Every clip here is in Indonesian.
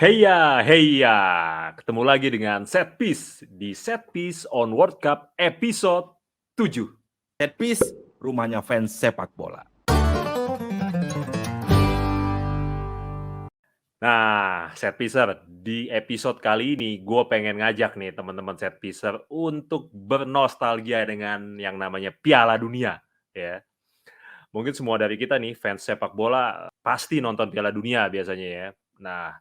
Heya, heya, ketemu lagi dengan Set Piece di Set Piece on World Cup episode 7. Set Piece, rumahnya fans sepak bola. Nah, Set Piecer, di episode kali ini gue pengen ngajak nih teman-teman Set Piecer untuk bernostalgia dengan yang namanya Piala Dunia, ya. Mungkin semua dari kita nih fans sepak bola pasti nonton Piala Dunia biasanya ya. Nah,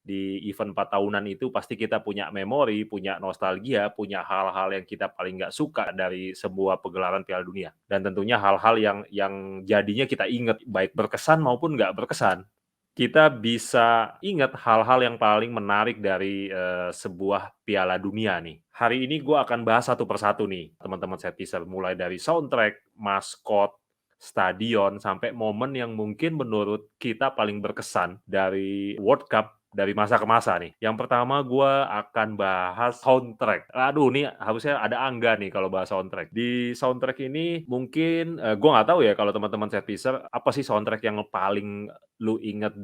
di event 4 tahunan itu pasti kita punya memori, punya nostalgia, punya hal-hal yang kita paling nggak suka dari sebuah pegelaran Piala Dunia. Dan tentunya hal-hal yang jadinya kita ingat, baik berkesan maupun nggak berkesan. Kita bisa ingat hal-hal yang paling menarik dari sebuah Piala Dunia nih. Hari ini gue akan bahas satu persatu nih, teman-teman Set Piecer. Mulai dari soundtrack, maskot, stadion, sampai momen yang mungkin menurut kita paling berkesan dari World Cup dari masa ke masa nih. Yang pertama gue akan bahas soundtrack. Aduh, nih harusnya ada Angga nih kalau bahas soundtrack. Di soundtrack ini mungkin gue nggak tahu ya kalau teman-teman Set Piecer apa sih soundtrack yang paling lu inget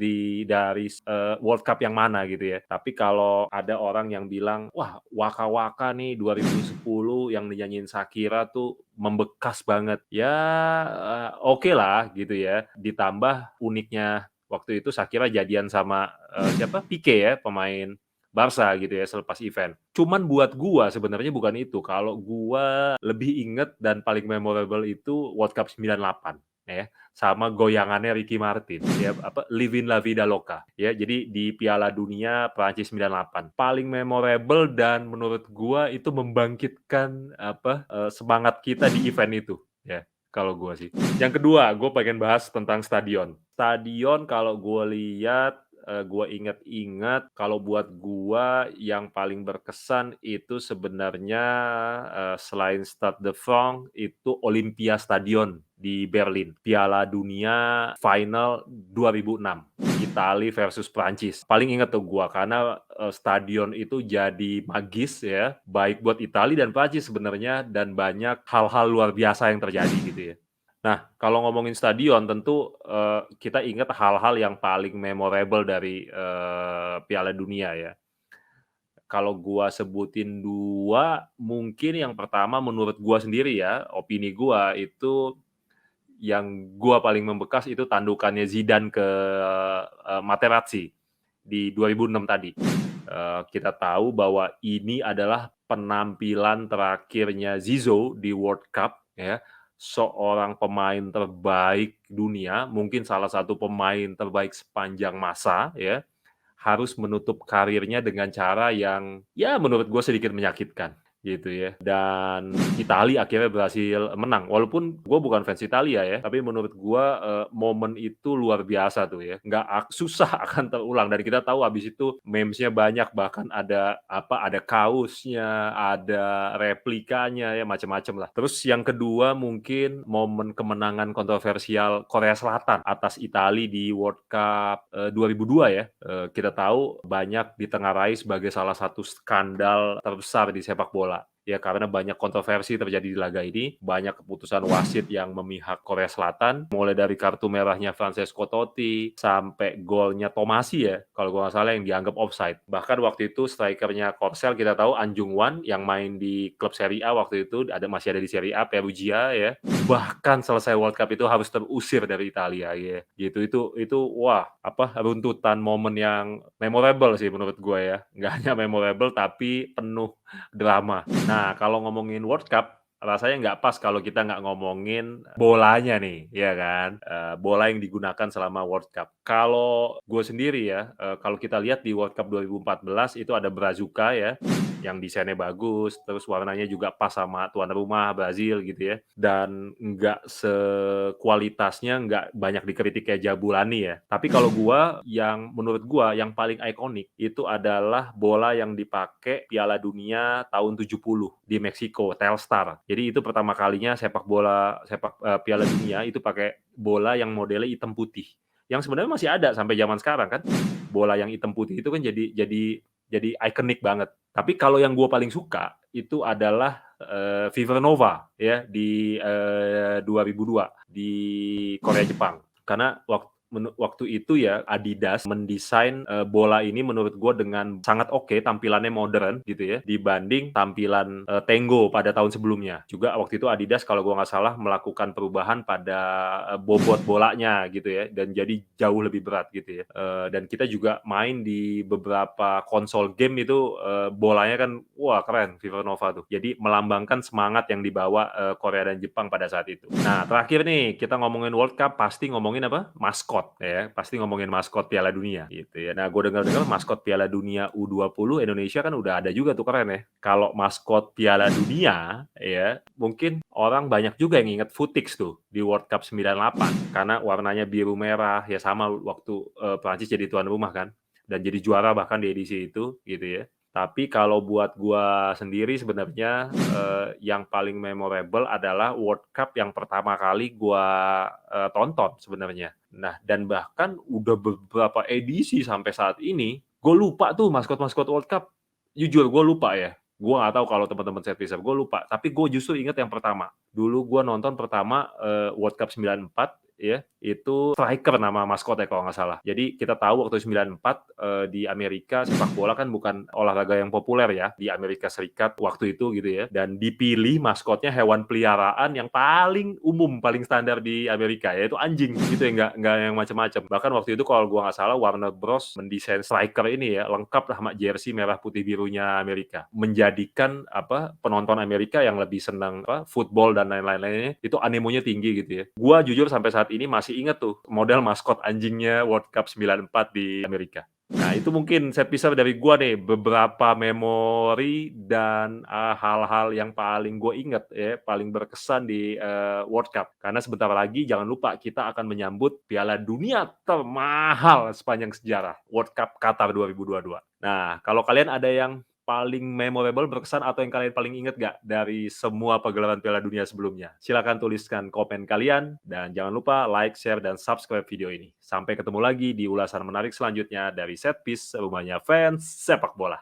dari World Cup yang mana gitu ya. Tapi kalau ada orang yang bilang, wah Waka Waka nih 2010 yang dinyanyiin Shakira tuh membekas banget. Ya oke lah gitu ya. Ditambah uniknya waktu itu Shakira jadian sama siapa? Pique ya, pemain Barca gitu ya selepas event. Cuman buat gua sebenarnya bukan itu. Kalau gua lebih inget dan paling memorable itu World Cup 98 ya, sama goyangannya Ricky Martin ya, Livin La Vida Loca ya. Jadi di Piala Dunia Prancis 98 paling memorable dan menurut gua itu membangkitkan semangat kita di event itu ya. Kalau gua sih. Yang kedua, gue pengen bahas tentang stadion. Stadion kalau gue lihat, gue inget-inget, kalau buat gue yang paling berkesan itu sebenarnya selain Stade de France, itu Olympia Stadion di Berlin. Piala Dunia Final 2006. Itali versus Prancis. Paling inget tuh gue, karena stadion itu jadi magis ya, baik buat Itali dan Prancis sebenarnya, dan banyak hal-hal luar biasa yang terjadi gitu ya. Nah, kalau ngomongin stadion tentu kita ingat hal-hal yang paling memorable dari Piala Dunia ya. Kalau gua sebutin 2, mungkin yang pertama menurut gua sendiri ya, opini gua itu yang gua paling membekas itu tandukannya Zidane ke Materazzi di 2006 tadi. Kita tahu bahwa ini adalah penampilan terakhirnya Zizou di World Cup ya, seorang pemain terbaik dunia, mungkin salah satu pemain terbaik sepanjang masa ya, harus menutup karirnya dengan cara yang ya menurut gue sedikit menyakitkan gitu ya. Dan Italia akhirnya berhasil menang. Walaupun gue bukan fans Italia ya, tapi menurut gue momen itu luar biasa tuh ya. Susah akan terulang. Dan kita tahu abis itu memes-nya banyak, bahkan ada kaosnya, ada replikanya ya, macam-macam lah. Terus yang kedua mungkin momen kemenangan kontroversial Korea Selatan atas Italia di World Cup 2002 ya. Kita tahu banyak ditengarai sebagai salah satu skandal terbesar di sepak bola. Ya, karena banyak kontroversi terjadi di laga ini, banyak keputusan wasit yang memihak Korea Selatan, mulai dari kartu merahnya Francesco Totti, sampai golnya Tomasi ya, kalau gue nggak salah yang dianggap offside. Bahkan waktu itu strikernya Korsel kita tahu An Jung-wan yang main di klub Serie A waktu itu, masih ada di Serie A, Perugia ya. Bahkan selesai World Cup itu harus terusir dari Italia ya. Gitu, itu wah, runtutan momen yang memorable sih menurut gue ya. Nggak hanya memorable tapi penuh drama. Nah, kalau ngomongin World Cup, rasanya nggak pas kalau kita nggak ngomongin bolanya nih, ya kan? Bola yang digunakan selama World Cup. Kalau gue sendiri ya, kalau kita lihat di World Cup 2014 itu ada Brazuca ya, yang desainnya bagus, terus warnanya juga pas sama tuan rumah Brazil gitu ya. Dan nggak sekualitasnya, nggak banyak dikritik kayak Jabulani ya. Tapi kalau menurut gua yang paling ikonik itu adalah bola yang dipakai Piala Dunia tahun 70 di Meksiko, Telstar. Jadi itu pertama kalinya Piala Dunia itu pakai bola yang modelnya hitam putih. Yang sebenarnya masih ada sampai zaman sekarang kan. Bola yang hitam putih itu kan jadi ikonik banget. Tapi kalau yang gue paling suka itu adalah Fever Nova ya di 2002 di Korea Jepang. Karena waktu itu ya Adidas mendesain bola ini menurut gue dengan sangat oke, tampilannya modern gitu ya, dibanding tampilan Tango pada tahun sebelumnya. Juga waktu itu Adidas kalau gue nggak salah melakukan perubahan pada bobot bolanya gitu ya, dan jadi jauh lebih berat gitu ya. Dan kita juga main di beberapa konsol game itu bolanya kan wah keren, Viva Nova tuh. Jadi melambangkan semangat yang dibawa Korea dan Jepang pada saat itu. Nah terakhir nih kita ngomongin World Cup pasti ngomongin apa? Maskot ya, pasti ngomongin maskot Piala Dunia gitu ya. Nah gue dengar maskot Piala Dunia U20 Indonesia kan udah ada juga tuh, keren ya. Kalau maskot Piala Dunia ya mungkin orang banyak juga yang inget Futix tuh di World Cup 98 karena warnanya biru merah ya, sama waktu Prancis jadi tuan rumah kan dan jadi juara bahkan di edisi itu gitu ya. Tapi kalau buat gua sendiri sebenarnya yang paling memorable adalah World Cup yang pertama kali gua tonton sebenarnya. Nah, dan bahkan udah beberapa edisi sampai saat ini, gue lupa tuh maskot-maskot World Cup. Jujur gue lupa ya. Gue nggak tahu kalau teman-teman Setpisar, gue lupa. Tapi gue justru ingat yang pertama. Dulu gue nonton pertama World Cup 94 ya, itu striker nama maskotnya kalau nggak salah. Jadi kita tahu waktu 94 di Amerika sepak bola kan bukan olahraga yang populer ya di Amerika Serikat waktu itu gitu ya. Dan dipilih maskotnya hewan peliharaan yang paling umum, paling standar di Amerika, yaitu anjing gitu ya, nggak yang macam-macam. Bahkan waktu itu kalau gua nggak salah Warner Bros mendesain striker ini ya lengkap sama jersey merah putih birunya Amerika, menjadikan penonton Amerika yang lebih senang football dan lain-lainnya itu animonya tinggi gitu ya. Gua jujur sampai saat ini masih ingat tuh model maskot anjingnya World Cup 94 di Amerika. Nah, itu mungkin set piece dari gua nih, beberapa memori dan hal-hal yang paling gue ingat ya, paling berkesan di World Cup. Karena sebentar lagi jangan lupa kita akan menyambut Piala Dunia termahal sepanjang sejarah, World Cup Qatar 2022. Nah, kalau kalian ada yang paling memorable, berkesan, atau yang kalian paling ingat nggak dari semua pagelaran Piala Dunia sebelumnya? Silakan tuliskan komen kalian, dan jangan lupa like, share, dan subscribe video ini. Sampai ketemu lagi di ulasan menarik selanjutnya dari Setpiece, rumahnya fans sepak bola.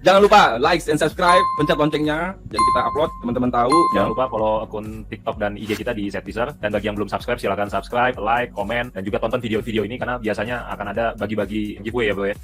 Jangan lupa like and subscribe, pencet loncengnya, jadi kita upload teman-teman tahu. Jangan lupa follow akun TikTok dan IG kita di Setpisar. Dan bagi yang belum subscribe, silakan subscribe, like, komen, dan juga tonton video-video ini karena biasanya akan ada bagi-bagi giveaway ya bro ya.